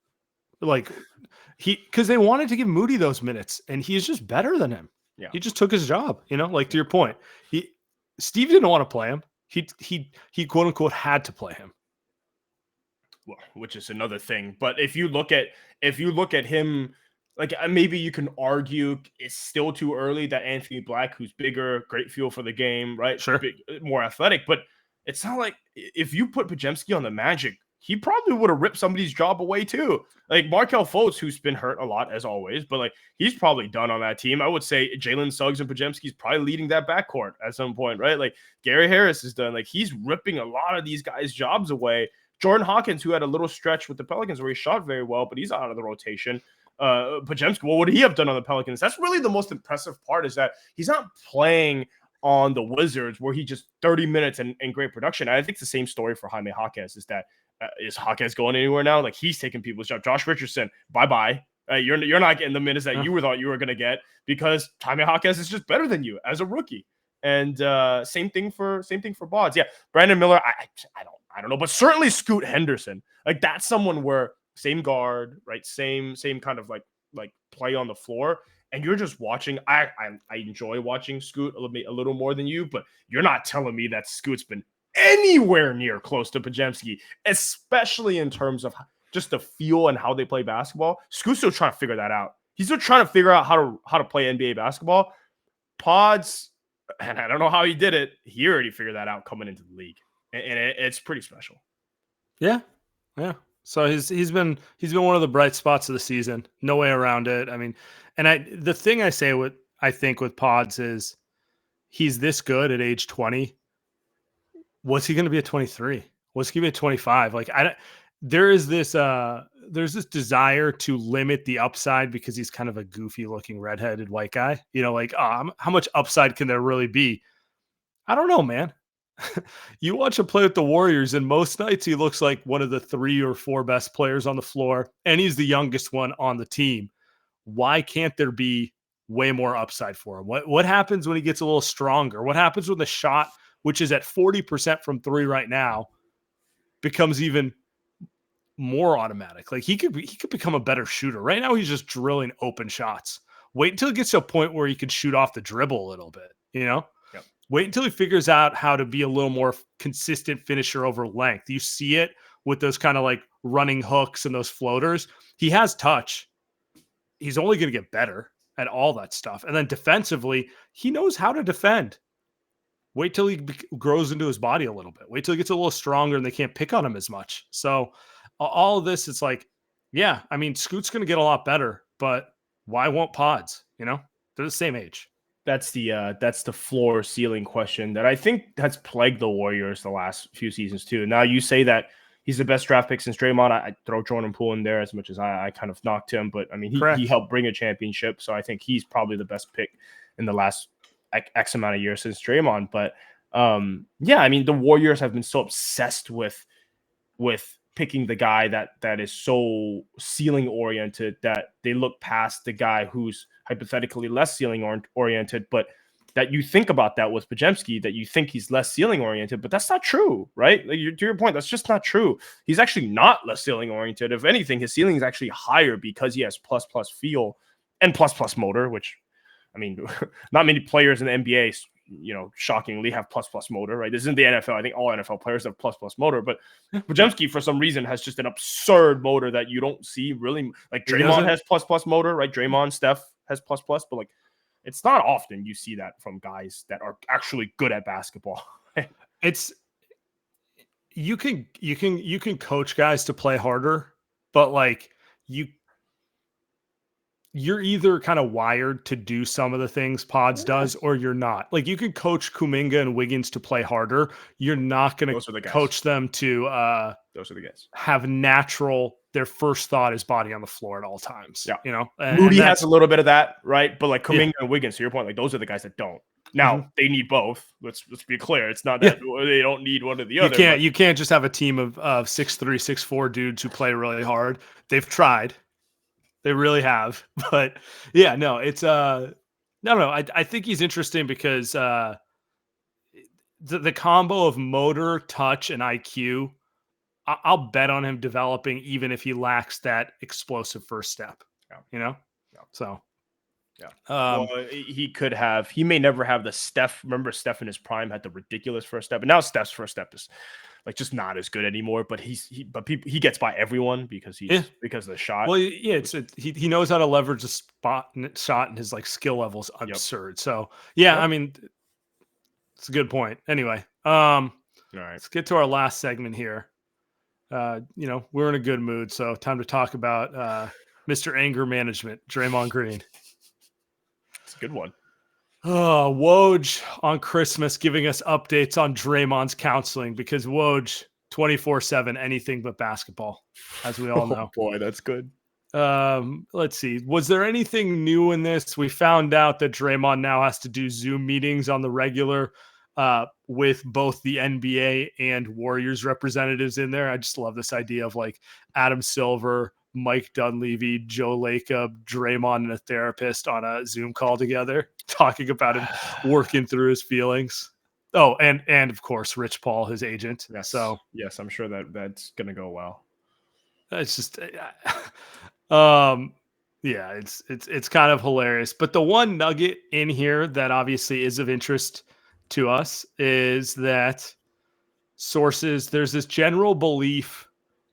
Because they wanted to give Moody those minutes and he's just better than him. Yeah. He just took his job, to your point. Steve didn't want to play him. He quote unquote had to play him. Well, which is another thing. But if you look at him, like maybe you can argue it's still too early that Anthony Black, who's bigger, great feel for the game, right? Sure. More athletic. But it's not like if you put Podziemski on the Magic, he probably would have ripped somebody's job away too. Like Markelle Fultz, who's been hurt a lot as always, but like he's probably done on that team. I would say Jalen Suggs and Podziemski's probably leading that backcourt at some point, right? Like Gary Harris is done. Like he's ripping a lot of these guys' jobs away. Jordan Hawkins, who had a little stretch with the Pelicans where he shot very well, but he's out of the rotation. Podziemski, what would he have done on the Pelicans? That's really the most impressive part is that he's not playing on the Wizards where he just 30 minutes and great production. I think it's the same story for Jaime Jaquez is that is Jaquez going anywhere now? Like he's taking people's job. Josh Richardson, bye-bye. You're not getting the minutes that you thought you were going to get because Jaime Jaquez is just better than you as a rookie. And same thing for Podz. Yeah, Brandon Miller, I don't know, but certainly Scoot Henderson. Like that's someone where same guard, right? Same kind of like play on the floor. And you're just watching. I enjoy watching Scoot a little more than you, but you're not telling me that Scoot's been anywhere near close to Podziemski, especially in terms of just the feel and how they play basketball. Scoot's still trying to figure that out. He's still trying to figure out how to play NBA basketball. Podz, and I don't know how he did it. He already figured that out coming into the league, and it's pretty special. Yeah. So he's been one of the bright spots of the season. No way around it. I mean, and the thing I think with Podz is he's this good at age 20. What's he going to be at 23? What's he going to be at 25? Like there's this desire to limit the upside because he's kind of a goofy looking redheaded white guy. How much upside can there really be? I don't know, man. You watch him play with the Warriors, and most nights he looks like one of the 3 or 4 best players on the floor, and he's the youngest one on the team. Why can't there be way more upside for him? What happens when he gets a little stronger? What happens when the shot, which is at 40% from 3 right now, becomes even more automatic? Like he could become a better shooter. Right now he's just drilling open shots. Wait until it gets to a point where he could shoot off the dribble a little bit, Yep. Wait until he figures out how to be a little more consistent finisher over length. You see it with those kind of like running hooks and those floaters. He has touch. He's only going to get better at all that stuff. And then defensively, he knows how to defend. Wait till he grows into his body a little bit. Wait till he gets a little stronger and they can't pick on him as much. So all of this, it's like, yeah, I mean, Scoot's going to get a lot better, but why won't Podz? They're the same age. That's the floor ceiling question that I think has plagued the Warriors the last few seasons too. Now you say that he's the best draft pick since Draymond. I throw Jordan Poole in there as much as I kind of knocked him, but I mean he helped bring a championship, so I think he's probably the best pick in the last X amount of years since Draymond. But yeah, I mean the Warriors have been so obsessed with picking the guy that is so ceiling oriented that they look past the guy who's hypothetically less ceiling oriented. But that you think about that with Podziemski, that you think he's less ceiling oriented, but that's not true, right? Like to your point, that's just not true. He's actually not less ceiling oriented. If anything, his ceiling is actually higher because he has plus feel and plus motor, which, I mean, not many players in the NBA, shockingly have plus motor, right? This isn't the NFL. I think all NFL players have plus motor, but Podziemski for some reason has just an absurd motor that you don't see really. Like Draymond has plus motor, right? Draymond, Steph has plus, but like it's not often you see that from guys that are actually good at basketball. It's you can coach guys to play harder, but like you're either kind of wired to do some of the things Podz does, or you're not. Like you can coach Kuminga and Wiggins to play harder. You're not going to coach them to those are the guys have natural. Their first thought is body on the floor at all times. Yeah, Moody has a little bit of that, right? But like Kuminga and Wiggins, to your point, like those are the guys that don't. Now they need both. Let's be clear. It's not that they don't need one or the other. You can't just have a team of 6'3", 6'4" dudes who play really hard. They've tried. They really have, but yeah, no, it's no. I think he's interesting because the combo of motor, touch, and IQ, I'll bet on him developing even if he lacks that explosive first step. So he may never have the Steph. Remember, Steph in his prime had the ridiculous first step, and now Steph's first step is like just not as good anymore. But he gets by everyone because because of the shot. Well, yeah, he knows how to leverage the shot, and his like skill level is absurd. So I mean, it's a good point. Anyway, all right, let's get to our last segment here. We're in a good mood, so time to talk about Mr. Anger Management, Draymond Green. It's a good one. Oh, Woj on Christmas giving us updates on Draymond's counseling because Woj 24/7 anything but basketball, as we all know. Oh boy, that's good. Let's see. Was there anything new in this? We found out that Draymond now has to do Zoom meetings on the regular with both the NBA and Warriors representatives in there. I just love this idea of like Adam Silver, Mike Dunleavy, Joe Lacob, Draymond, and a therapist on a Zoom call together, talking about him working through his feelings. Oh, and of course, Rich Paul, his agent. Yes. So yes, I'm sure that's gonna go well. It's just, it's kind of hilarious. But the one nugget in here that obviously is of interest to us is that there's this general belief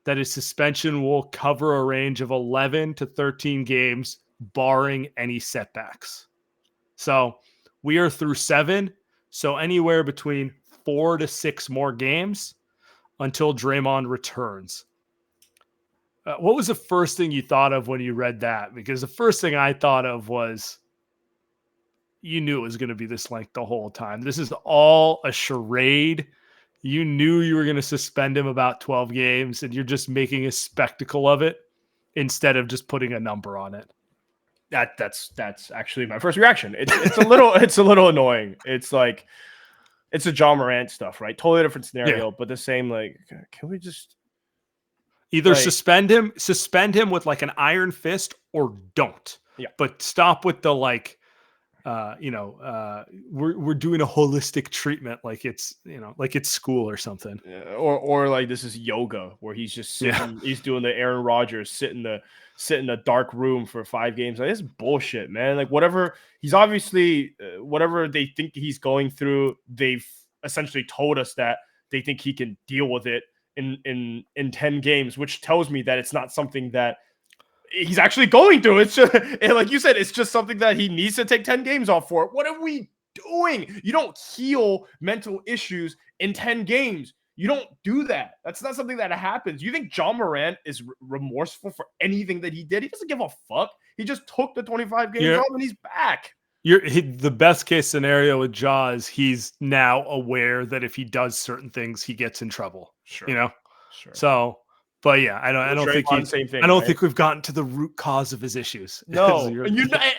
that his suspension will cover a range of 11 to 13 games, barring any setbacks. So we are through 7. So anywhere between 4 to 6 more games until Draymond returns. What was the first thing you thought of when you read that? Because the first thing I thought of was you knew it was going to be this length the whole time. This is all a charade. You knew you were going to suspend him about 12 games, and you're just making a spectacle of it instead of just putting a number on it. That's actually my first reaction. It's a little annoying. It's like it's a John Morant stuff, right? Totally different scenario, but the same. Like, can we just either suspend him with like an iron fist, or don't? Yeah, but stop with the like. We're doing a holistic treatment like it's school or something. Or like this is yoga where he's just sitting, he's doing the Aaron Rodgers sit in a dark room for 5 games. Like, it's bullshit, man. Like whatever he's obviously whatever they think he's going through, they've essentially told us that they think he can deal with it in 10 games, which tells me that it's not something that he's actually going through. It's just, like you said, it's just something that he needs to take 10 games off for. What are we doing? You don't heal mental issues in 10 games. You don't do that. That's not something that happens. You think John Morant is remorseful for anything that he did? He doesn't give a fuck. He just took the 25 games off and he's back. The best case scenario with Ja is he's now aware that if he does certain things, he gets in trouble. Sure. Sure. So, but yeah, I don't think we've gotten to the root cause of his issues. No,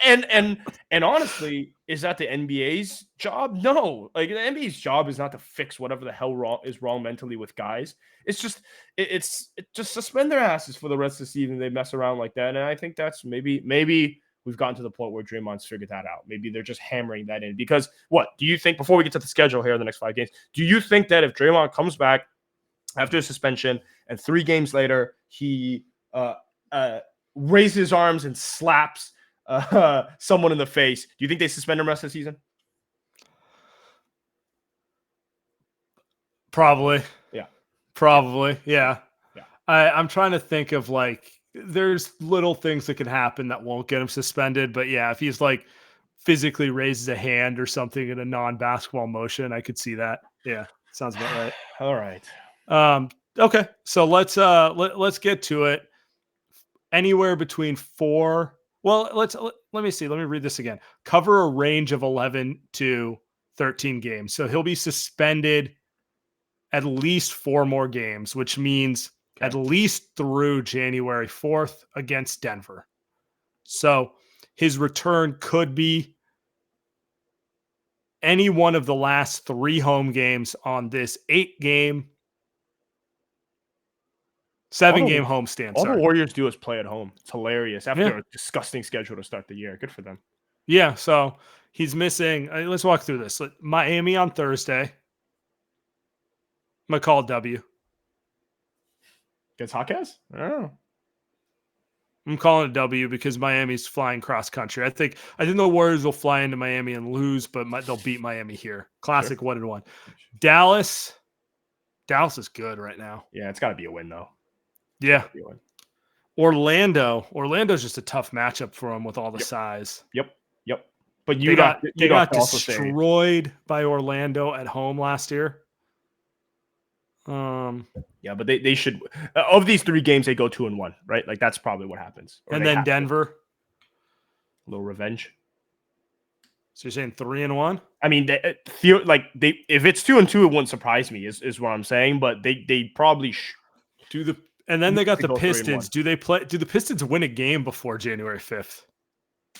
and honestly, is that the NBA's job? No, like the NBA's job is not to fix whatever the hell is wrong mentally with guys. It's just it's just suspend their asses for the rest of the season. They mess around like that, and I think that's maybe we've gotten to the point where Draymond's figured that out. Maybe they're just hammering that in. Because what do you think, before we get to the schedule here in the next 5 games, do you think that if Draymond comes back after a suspension and 3 games later he raises his arms and slaps someone in the face, do you think they suspend him the rest of the season? Probably. Yeah. Probably. Yeah. Yeah. I'm trying to think of like, there's little things that can happen that won't get him suspended. But yeah, if he's like physically raises a hand or something in a non-basketball motion, I could see that. Yeah. Sounds about right. All right. Okay. So let's get to it. Anywhere between 4. Well, let me see. Let me read this again. Cover a range of 11 to 13 games. So he'll be suspended at least 4 more games, which means at least through January 4th against Denver. So his return could be any one of the last 3 home games on this 7-game homestand. All the Warriors do is play at home. It's hilarious after a disgusting schedule to start the year. Good for them. Yeah. So he's missing. Let's walk through this. Miami on Thursday. I'm going to call it W. Against Hawkeyes? Oh. I'm calling it W because Miami's flying cross country. I think the Warriors will fly into Miami and lose, but they'll beat Miami here. Classic 1-1. Dallas is good right now. Yeah, it's got to be a win though. Yeah. Orlando's just a tough matchup for him with all the size. Yep. But they got destroyed by Orlando at home last year. Yeah, but they should, of these 3 games, they go 2-1, right? Like that's probably what happens. And then Denver, a little revenge. So you're saying 3-1? I mean, if it's 2-2, it wouldn't surprise me. Is what I'm saying. But they probably do. And then they got the Pistons. Do the Pistons win a game before January 5th?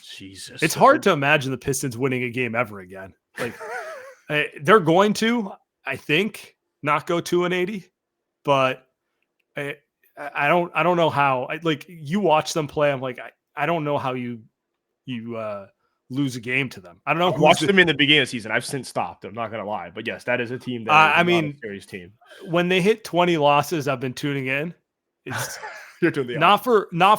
Jesus, it's hard to imagine the Pistons winning a game ever again. Like they're going to, I think, not go 2-80, but I don't know how. Like you watch them play, I'm like I don't know how you lose a game to them. I don't know. I watched them in the beginning of the season. I've since stopped. I'm not gonna lie, but yes, that is a team that I mean, serious team. When they hit 20 losses, I've been tuning in. It's You're doing the not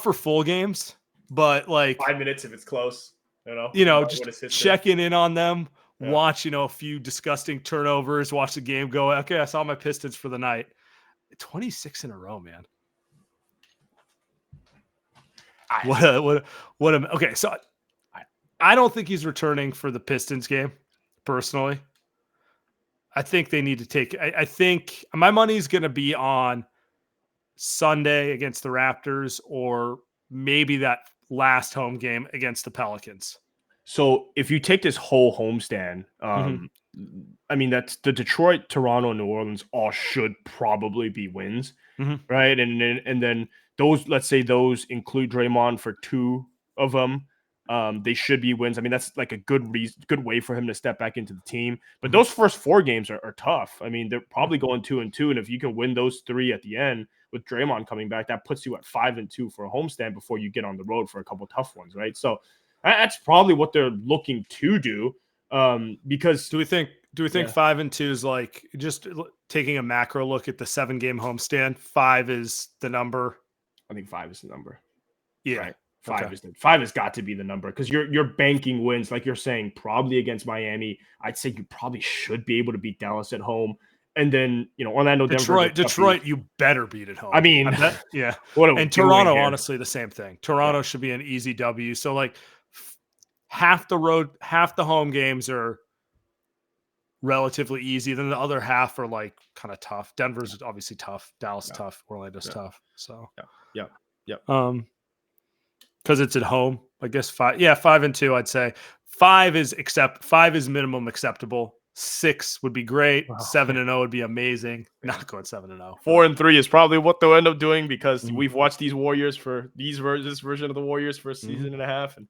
for full games, but like 5 minutes if it's close. Just checking in on them. Yeah. Watch, a few disgusting turnovers. Watch the game go. Okay, I saw my Pistons for the night. 26 in a row, man. Okay, so I don't think he's returning for the Pistons game, personally. I think they need to take. I think my money's going to be on Sunday against the Raptors, or maybe that last home game against the Pelicans. So if you take this whole homestand, I mean, that's the Detroit, Toronto, and New Orleans all should probably be wins, right? And then those, let's say those include Draymond for 2 of them. They should be wins. I mean, that's like a good way for him to step back into the team. But those first 4 games are tough. I mean, they're probably going 2-2, and if you can win those 3 at the end with Draymond coming back, that puts you at 5-2 for a homestand before you get on the road for a couple tough ones, right? So that's probably what they're looking to do. Because do we think 5-2 is like, just taking a macro look at the 7-game homestand, 5 is the number? I think 5 is the number. Yeah. Right. 5 has got to be the number, because you're banking wins, like you're saying, probably against Miami. I'd say you probably should be able to beat Dallas at home, and then Orlando, Detroit, you better beat at home. I mean, yeah. And Toronto, honestly, the same thing. Toronto should be an easy W. So like half the home games are relatively easy. Then the other half are like kind of tough. Denver's obviously tough. Dallas tough. Orlando's tough. So yeah. Because it's at home, I guess 5-2. I'd say 5 is minimum acceptable. 6 would be great. 7-0 would be amazing. Not going 7-0. 4-3 is probably what they'll end up doing, because we've watched these Warriors for this version of the Warriors for a season and a half, and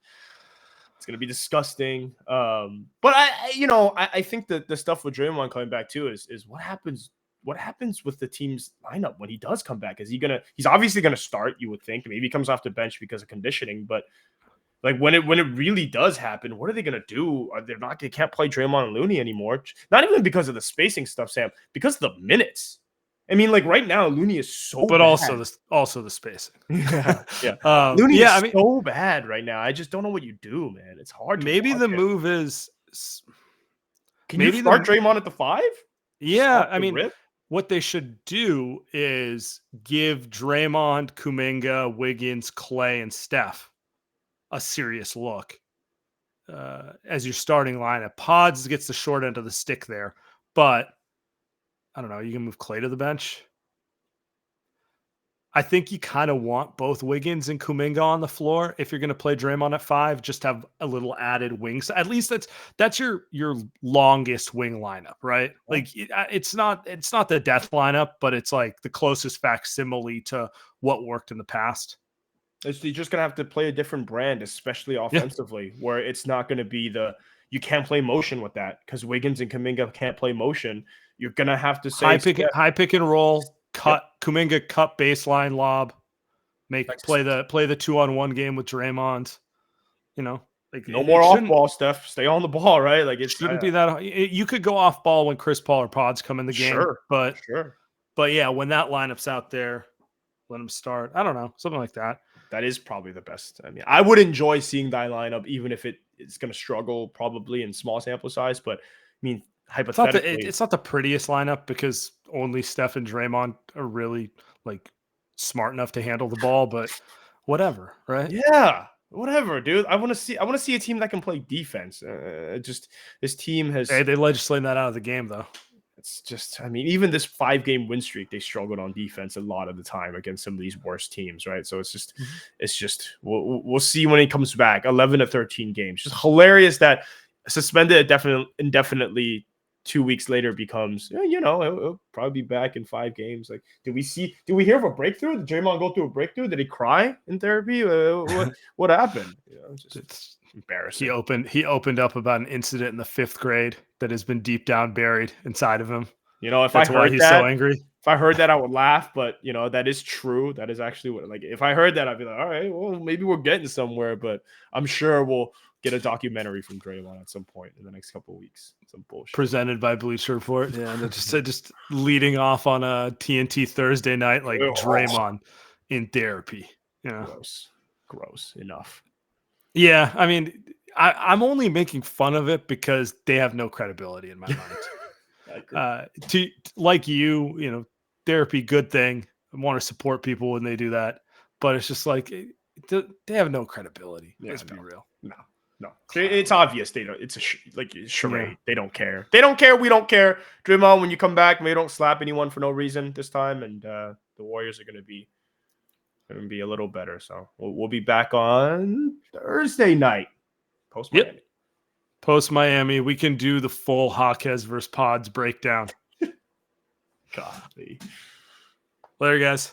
it's going to be disgusting. But I think that the stuff with Draymond coming back too is what happens with the team's lineup when he does come back. He's obviously gonna start, you would think. Maybe he comes off the bench because of conditioning, but Like when it really does happen, what are they gonna do? They can't play Draymond and Looney anymore. Not even because of the spacing stuff, Sam, because of the minutes. I mean, like right now, Looney is so but bad. also the spacing. yeah. Looney is so bad right now. I just don't know what you do, man. It's hard to maybe the him. move is can you start Draymond at the 5? Yeah, I mean, what they should do is give Draymond, Kuminga, Wiggins, Clay, and Steph a serious look as your starting lineup. Podz gets the short end of the stick there, but I don't know. You can move Clay to the bench. I think you kind of want both Wiggins and Kuminga on the floor if you're going to play Draymond at 5. Just have a little added wings. At least that's your longest wing lineup, right? Like it's not the death lineup, but it's like the closest facsimile to what worked in the past. You're just gonna have to play a different brand, especially offensively, where it's not going to be you can't play motion with that because Wiggins and Kuminga can't play motion. You're gonna have to say high pick and roll. Kuminga cut baseline lob, play the 2-on-1 game with Draymond. You know, like no more off ball stuff. Stay on the ball, right? Like it shouldn't be that. You could go off ball when Chris Paul or Podz come in the game, but yeah, when that lineup's out there, let them start. I don't know, something like that. That is probably the best. I mean, I would enjoy seeing that lineup, even if it's going to struggle probably in small sample size. But I mean, hypothetically, it's not the prettiest lineup because only Steph and Draymond are really like smart enough to handle the ball. But whatever, right? Yeah, whatever, dude. I want to see a team that can play defense. Just this team has. Hey, they legislate that out of the game, though. It's just, I mean, even this 5-game win streak, they struggled on defense a lot of the time against some of these worst teams, right? So it's just, we'll see when he comes back. 11 to 13 games. Just hilarious that suspended indefinitely 2 weeks later becomes, it'll probably be back in 5 games. Like, did we hear of a breakthrough? Did Draymond go through a breakthrough? Did he cry in therapy? What happened? It's embarrassing. He opened up about an incident in the 5th grade that has been deep down buried inside of him. If that's why he's so angry. If I heard that, I would laugh, but that is true. That is actually what, like, if I heard that, I'd be like, all right, well, maybe we're getting somewhere, but I'm sure we'll get a documentary from Draymond at some point in the next couple of weeks. Some bullshit presented by Bleacher Report. Yeah, and just leading off on a TNT Thursday night, like Draymond in therapy. Gross. Enough. Yeah, I mean, I'm only making fun of it because they have no credibility in my mind. Like you, therapy, good thing. I want to support people when they do that, but it's just like they have no credibility. Let's be real. No, it's obvious they don't. It's a charade. Yeah. They don't care. They don't care. We don't care. Draymond, when you come back, maybe don't slap anyone for no reason this time, and the Warriors are going to be a little better. So we'll be back on Thursday night. Post Miami. Yep. Post Miami. We can do the full Hawkes versus Podz breakdown. Golly. Later, guys.